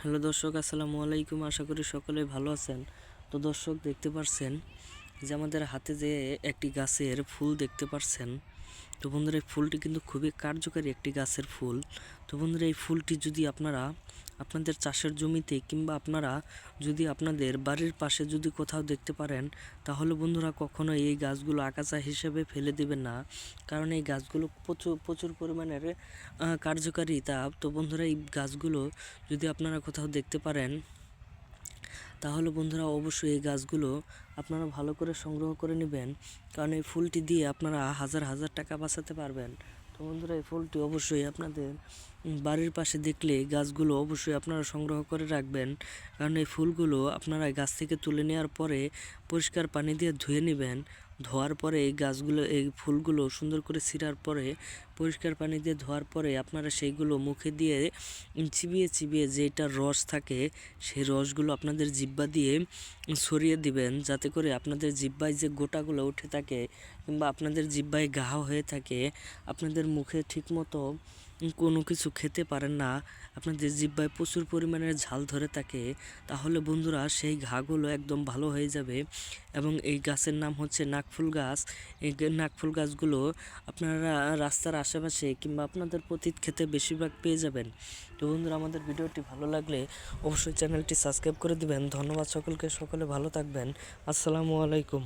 Hello দর্শক, আসসালামু আলাইকুম। আশা করি সকলে ভালো আছেন। তো দর্শক, দেখতে পাচ্ছেন যে আমাদের হাতে যে একটি গাছের ফুল দেখতে পাচ্ছেন। তো বন্ধুরা, এই ফুলটি কিন্তু খুবই কার্যকারী একটি গাছের ফুল। তো বন্ধুরা, এই ফুলটি যদি আপনারা আপনাদের চাষের জমিতে কিংবা আপনারা যদি আপনাদের বাড়ির পাশে যদি কোথাও দেখতে পারেন, তাহলে বন্ধুরা কখনো এই গাছগুলো আগাছা হিসেবে ফেলে দিবেন না, কারণ এই গাছগুলো প্রচুর প্রচুর পরিমাণের কার্যকারিতা। তো বন্ধুরা, এই গাছগুলো যদি আপনারা কোথাও দেখতে পারেন, তাহলে বন্ধুরা অবশ্যই এই গাছগুলো আপনারা ভালো করে সংগ্রহ করে নেবেন, কারণ এই ফুলটি দিয়ে আপনারা হাজার হাজার টাকা বাঁচাতে পারবেন। তো বন্ধুরা, এই ফুলটি অবশ্যই আপনাদের বাড়ির পাশে দেখলে গাছগুলো অবশ্যই আপনারা সংগ্রহ করে রাখবেন, কারণ এই ফুলগুলো আপনারা গাছ থেকে তুলে নেওয়ার পরে পরিষ্কার পানি দিয়ে ধুয়ে নেবেন। ধোয়ার পরে এই গাছগুলো এই ফুলগুলো সুন্দর করে ছিঁড়ার পরে পরিষ্কার পানি দিয়ে ধোয়ার পরে আপনারা সেইগুলো মুখে দিয়ে চিবিয়ে চিবিয়ে যেটা রস থাকে, সেই রসগুলো আপনাদের জিহ্বা দিয়ে ছড়িয়ে দিবেন, যাতে করে আপনাদের জিহ্বায় যে গোটাগুলো উঠে থাকে কিংবা আপনাদের জিহ্বায় ঘা হয়ে থাকে, আপনাদের মুখে ঠিকমতো কোনো কিছু খেতে পারেন না, আপনাদের জিহ্বায় প্রচুর পরিমাণের ঝাল ধরে থাকে, তাহলে বন্ধুরা সেই ঘাগুলো একদম ভালো হয়ে যাবে। এবং এই গাছের নাম হচ্ছে নাকফুল গাছ। এই নাকফুল গাছগুলো আপনারা রাস্তার আশেপাশে কিংবা আপনাদের পতিত ক্ষেতে বেশিরভাগ পেয়ে যাবেন। তো বন্ধুরা, আমাদের ভিডিওটি ভালো লাগলে অবশ্যই চ্যানেলটি সাবস্ক্রাইব করে দিবেন। ধন্যবাদ সকলকে, সকলে ভালো থাকবেন। আসসালামু আলাইকুম।